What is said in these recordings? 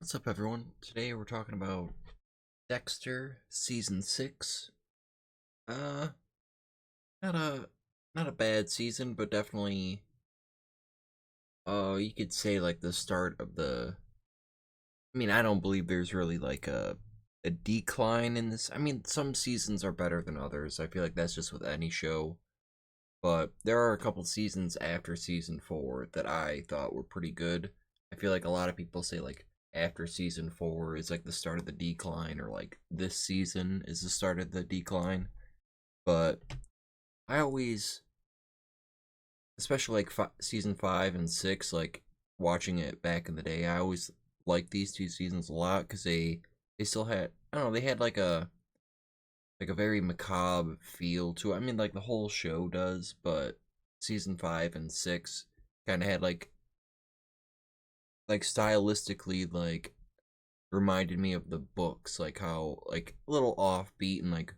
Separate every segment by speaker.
Speaker 1: What's up, everyone? Today we're talking about Dexter season 6. Uh, not a not a bad season, but definitely you could say like the start of the. I mean, I don't believe there's really like a decline in this. I mean, some seasons are better than others. I feel like that's just with any show. But there are a couple seasons after season 4 that I thought were pretty good. I feel like a lot of people say like after season 4 is like the start of the decline, or like this season is the start of the decline. But I always, especially like season 5 and 6, like watching it back in the day, I always liked these two seasons a lot because they still had, I don't know, they had like a very macabre feel to it. I mean, like the whole show does, but season 5 and 6 kind of had like stylistically like reminded me of the books, like how like a little offbeat and like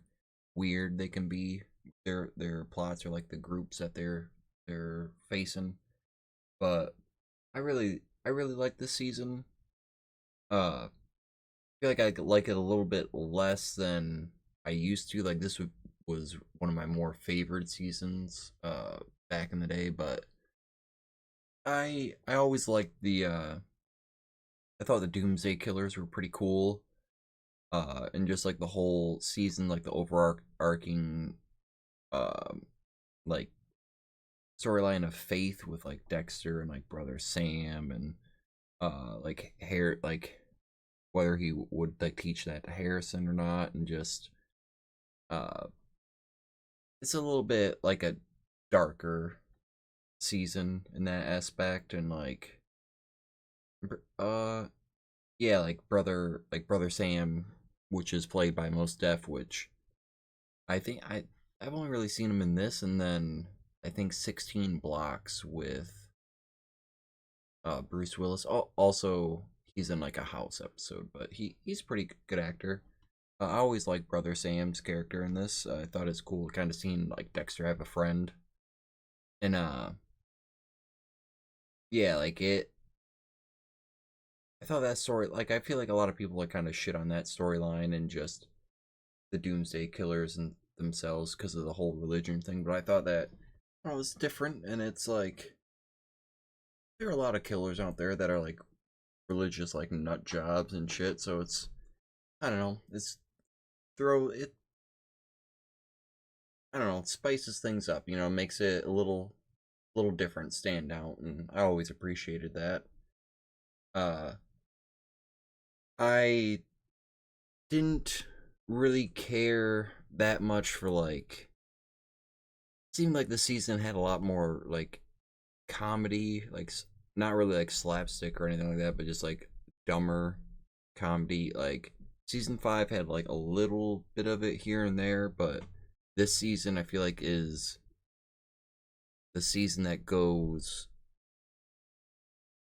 Speaker 1: weird they can be. Their plots are like the groups that they're facing. But I really like this season. I feel like I like it a little bit less than I used to. Like was one of my more favorite seasons back in the day, but I always liked the I thought the Doomsday Killers were pretty cool. And just like the whole season, like the overarching um like storyline of faith with like Dexter and like brother Sam, and like hair, like whether he would like teach that to Harrison or not, and just uh it's a little bit like a darker season in that aspect. And like uh yeah, like brother Sam, which is played by Most Def, which I think I've only really seen him in this, and then I think 16 Blocks with Bruce Willis. Also, he's in like a House episode, but he's a pretty good actor. I always liked Brother Sam's character in this. I thought it's cool, kind of seeing like Dexter have a friend, and yeah, like it. I thought that story, like I feel like a lot of people are kind of shit on that storyline and just the Doomsday Killers and themselves because of the whole religion thing. But I thought that was different, and it's like there are a lot of killers out there that are like religious, like nut jobs and shit. So it's, I don't know, it's throw it. I don't know, it spices things up. Makes it a little different, stand out, and I always appreciated that. Uh, I didn't really care that much for like. It seemed like the season had a lot more like comedy, like not really like slapstick or anything like that, but just like dumber comedy. Like season 5 had like a little bit of it here and there, but this season I feel like is the season that goes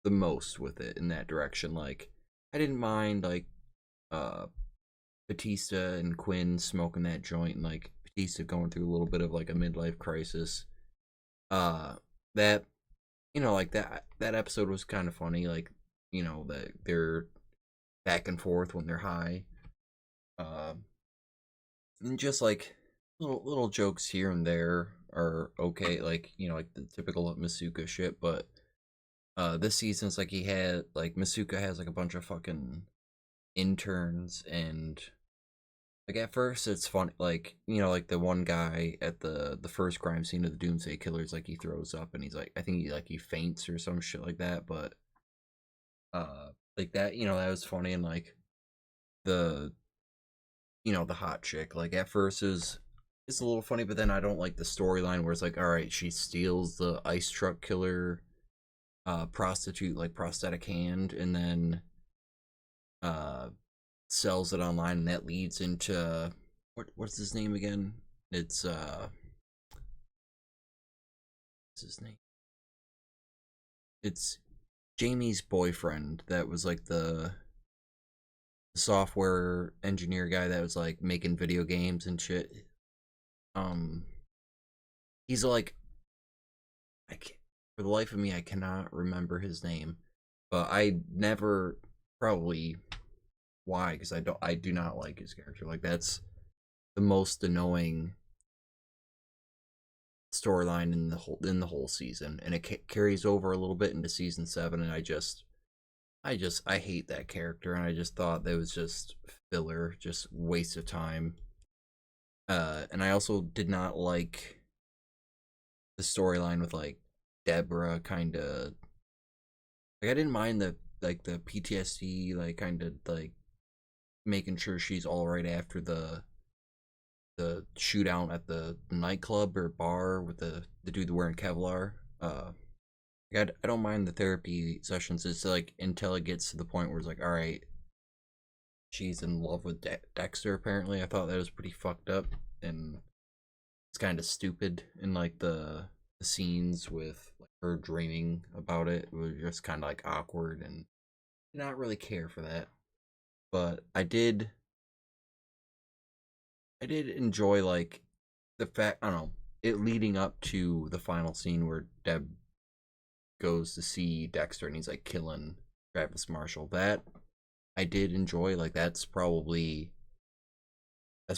Speaker 1: the most with it in that direction. Like I didn't mind like uh Batista and Quinn smoking that joint, and like Batista going through a little bit of like a midlife crisis. Uh that like that episode was kind of funny, like that they're back and forth when they're high. And just like little jokes here and there are okay, like like the typical Masuka shit. But this season it's like he had like Masuka has like a bunch of fucking interns, and like at first it's funny, like like the one guy at the first crime scene of the Doomsday Killers, like he throws up and he's like, I think he faints or some shit like that. But like that, that was funny. And like the the hot chick, like at first is it's a little funny, but then I don't like the storyline where it's like, all right, she steals the ice truck killer prostitute like prosthetic hand, and then uh sells it online, and that leads into what's his name again? It's what's his name? It's Jamie's boyfriend that was like the software engineer guy that was like making video games and shit. Um, he's like, I can't, for the life of me, I cannot remember his name, but I never. probably why, because I do not like his character. Like that's the most annoying storyline in the whole season, and it carries over a little bit into season 7, and I hate that character, and I just thought that was just filler, just waste of time. And I also did not like the storyline with like Deborah, kind of like I didn't mind the PTSD, like kind of like making sure she's all right after the shootout at the nightclub or bar with the dude wearing Kevlar. I don't mind the therapy sessions. It's like until it gets to the point where it's like, all right, she's in love with Dexter. Apparently, I thought that was pretty fucked up, and it's kind of stupid. And like the scenes with like her dreaming about it was just kind of like awkward, and not really care for that. But I did enjoy like the fact, I don't know, it leading up to the final scene where Deb goes to see Dexter and he's like killing Travis Marshall. That I did enjoy. Like that's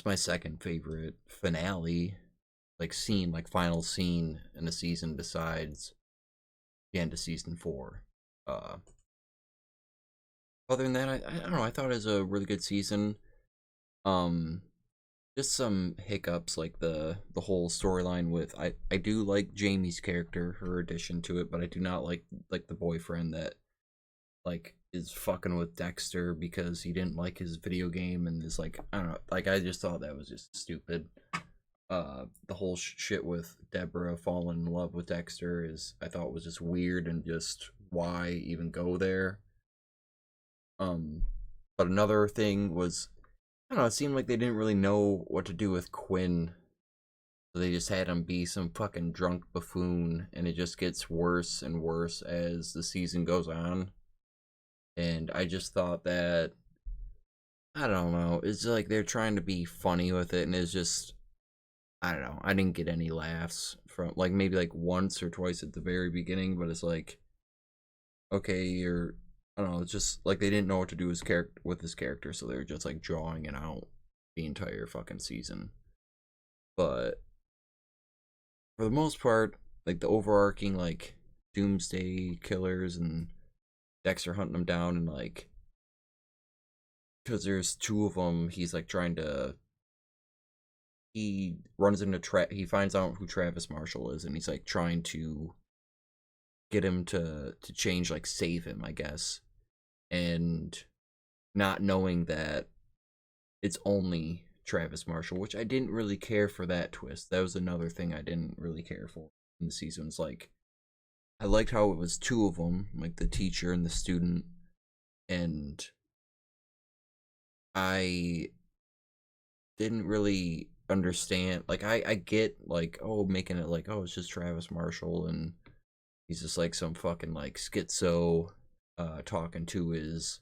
Speaker 1: my second favorite finale, like scene, like final scene in a season besides the end of season 4. Uh, Other than that, I don't know. I thought it was a really good season. Um, just some hiccups like the whole storyline with I do like Jamie's character, her addition to it, but I do not like the boyfriend that like is fucking with Dexter because he didn't like his video game and is like, I don't know, like I just thought that was just stupid. The whole shit with Deborah falling in love with Dexter is I thought was just weird, and just why even go there. Um but another thing was, I don't know, it seemed like they didn't really know what to do with Quinn. So they just had him be some fucking drunk buffoon, and it just gets worse and worse as the season goes on. And I just thought that, I don't know, it's like they're trying to be funny with it, and it's just, I don't know, I didn't get any laughs from, like, maybe like once or twice at the very beginning, but it's like, okay, you're, I don't know, it's just like they didn't know what to do with his character, so they were just like drawing it out the entire fucking season. But for the most part, like the overarching like doomsday killers and Dexter hunting them down, and like because there's two of them, he's like trying to, he runs into he finds out who Travis Marshall is, and he's like trying to get him to change, like save him, I guess, and not knowing that it's only Travis Marshall, which I didn't really care for that twist. That was another thing I didn't really care for in the season. It's like I liked how it was two of them, like the teacher and the student, and I didn't really understand. Like I get like, oh, making it like, oh, it's just Travis Marshall and he's just like some fucking like schizo talking to his,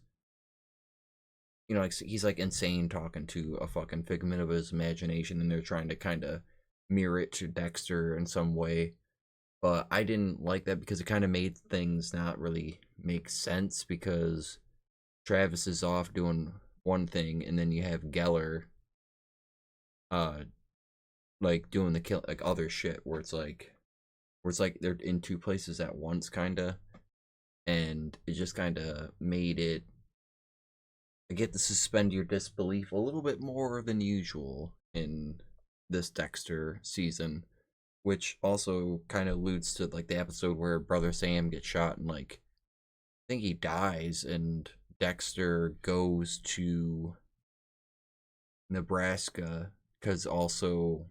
Speaker 1: like he's like insane talking to a fucking figment of his imagination, and they're trying to kind of mirror it to Dexter in some way. But I didn't like that because it kind of made things not really make sense, because Travis is off doing one thing, and then you have Geller uh like doing the kill, like other shit, where it's like they're in two places at once, kind of. And it just kind of made it, I get to suspend your disbelief a little bit more than usual in this Dexter season, which also kind of alludes to like the episode where Brother Sam gets shot and like I think he dies, and Dexter goes to Nebraska because also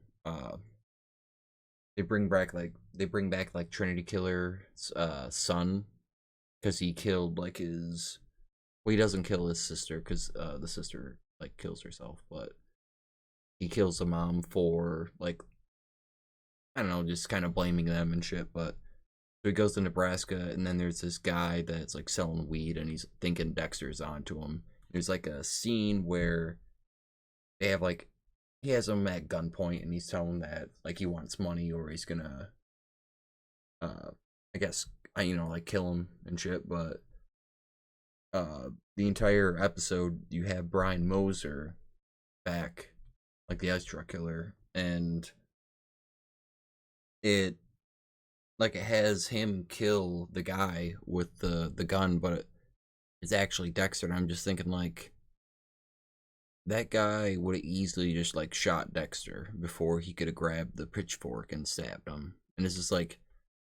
Speaker 1: they bring back like Trinity Killer's son, because he killed like his, well, he doesn't kill his sister because the sister like kills herself, but he kills the mom for like, I don't know, just kind of blaming them and shit. But so he goes to Nebraska, and then there's this guy that's like selling weed, and he's thinking Dexter's onto him. There's like a scene where they have like, he has him at gunpoint, and he's telling him that like he wants money or he's gonna, uh, I guess, like kill him and shit. But the entire episode you have Brian Moser back, like the ice truck killer, and it it has him kill the guy with the gun, but it's actually Dexter. And I'm just thinking like that guy would have easily just like shot Dexter before he could have grabbed the pitchfork and stabbed him. And it's just like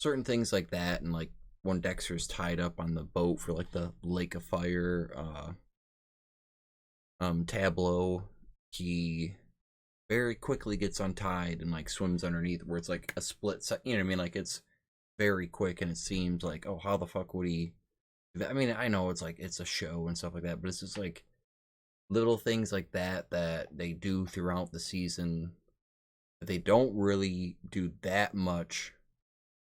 Speaker 1: certain things like that, and like when Dexter's tied up on the boat for like the Lake of Fire tableau, he very quickly gets untied and like swims underneath, where it's like a split you know what I mean, like it's very quick, and it seems like, oh, how the fuck would he do that? I mean, I know it's like it's a show and stuff like that, but it's just like little things like that that they do throughout the season that they don't really do that much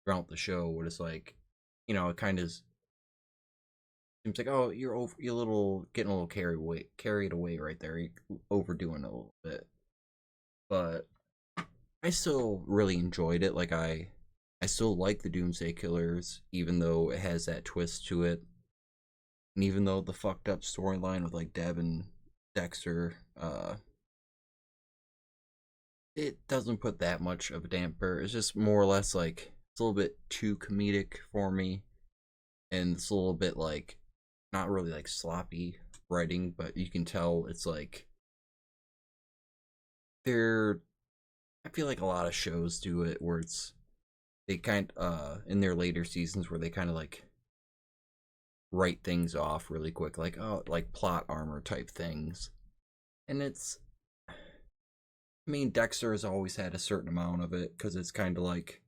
Speaker 1: throughout the show, what it's like, it kind of seems like, oh, you're a little getting a little carried away right there, you're overdoing it a little bit. But I still really enjoyed it. Like I still like the Doomsday Killers, even though it has that twist to it, and even though the fucked up storyline with like Deb and Dexter, it doesn't put that much of a damper. It's just more or less like it's a little bit too comedic for me, and it's a little bit like not really like sloppy writing, but you can tell it's like they're. I feel like a lot of shows do it where it's they kind in their later seasons where they kind of like write things off really quick, like, oh, like plot armor type things, and it's. I mean, Dexter has always had a certain amount of it because it's kind of like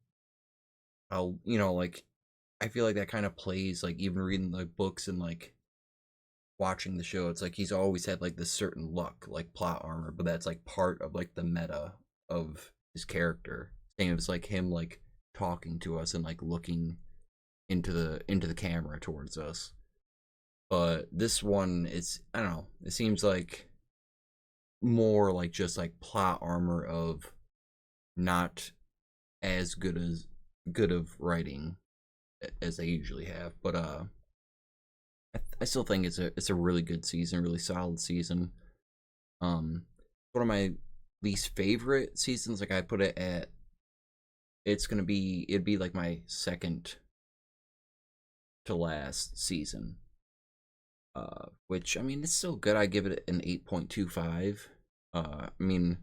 Speaker 1: how like I feel like that kind of plays like even reading the books and like watching the show. It's like he's always had like this certain luck, like plot armor, but that's like part of like the meta of his character. Same as like him like talking to us and like looking into the camera towards us. But this one, it's I don't know. It seems like more like just like plot armor of not as good of writing as they usually have. But I still think it's a really good season, really solid season. One of my least favorite seasons, like I put it at, it'd be like my second to last season. Which I mean, it's still good. I give it an 8.25. I mean,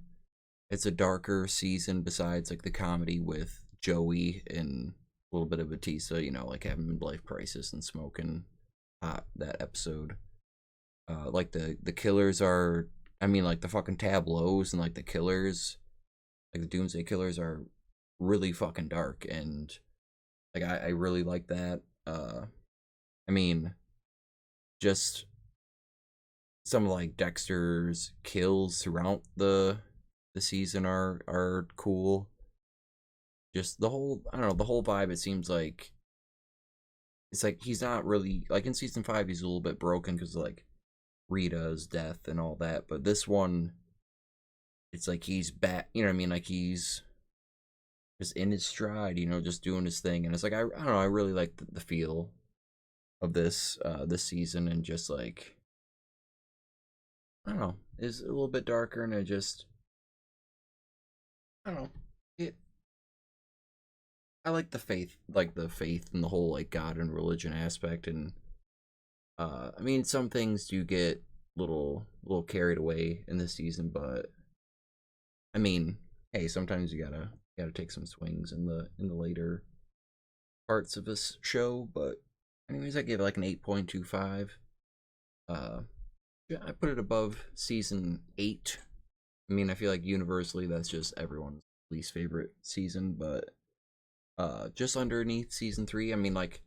Speaker 1: it's a darker season besides like the comedy with Joey and a little bit of Batista, like having midlife crisis and smoking hot that episode. Like the killers are, I mean, like the fucking tableaus and like the killers, like the Doomsday Killers are really fucking dark, and like I really like that. I mean, just some of like Dexter's kills throughout the season are cool. Just the whole, I don't know, the whole vibe. It seems like it's like he's not really like in season 5. He's a little bit broken because like Rita's death and all that. But this one, it's like he's back. You know what I mean? Like he's just in his stride. Just doing his thing. And it's like I don't know. I really like the feel of this season, and just like I don't know, is a little bit darker, and it just I don't know. It I like the faith and the whole like God and religion aspect, and I mean some things do get little carried away in this season, but I mean, hey, sometimes you gotta take some swings in the later parts of this show. But anyways, I give it like an 8.25. Uh, yeah, I put it above season 8. I mean, I feel like universally that's just everyone's least favorite season, but just underneath season 3. I mean, like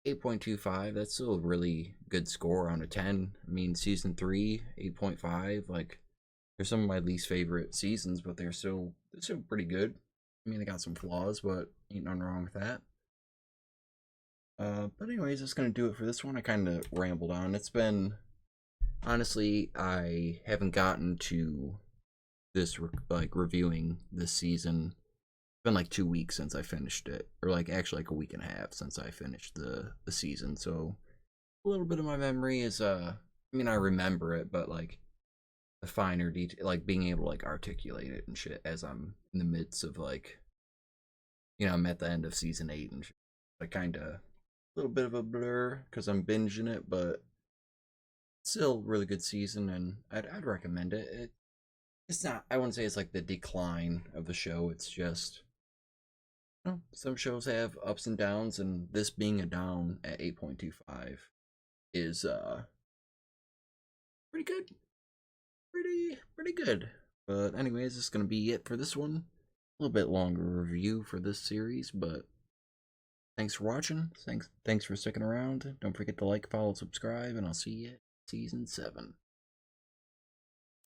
Speaker 1: 8.25, that's still a really good score on a 10. I mean, season 3, 8.5, like they're some of my least favorite seasons, but they're still pretty good. I mean, they got some flaws, but ain't nothing wrong with that. But anyways, that's gonna do it for this one. I kind of rambled on. It's been honestly, I haven't gotten to this like reviewing this season. It's been like 2 weeks since I finished it, or like actually like a week and a half since I finished the season. So a little bit of my memory is I mean I remember it, but like the finer detail, like being able to like articulate it and shit as I'm in the midst of like, I'm at the end of season 8 and shit. I kind of a little bit of a blur because I'm binging it, but still really good season, and I'd recommend it. It's not, I wouldn't say it's like the decline of the show. It's just, some shows have ups and downs, and this being a down at 8.25 is pretty good, pretty good. But anyways, this is gonna be it for this one. A little bit longer review for this series, but thanks for watching. Thanks for sticking around. Don't forget to like, follow, subscribe, and I'll see you at season 7.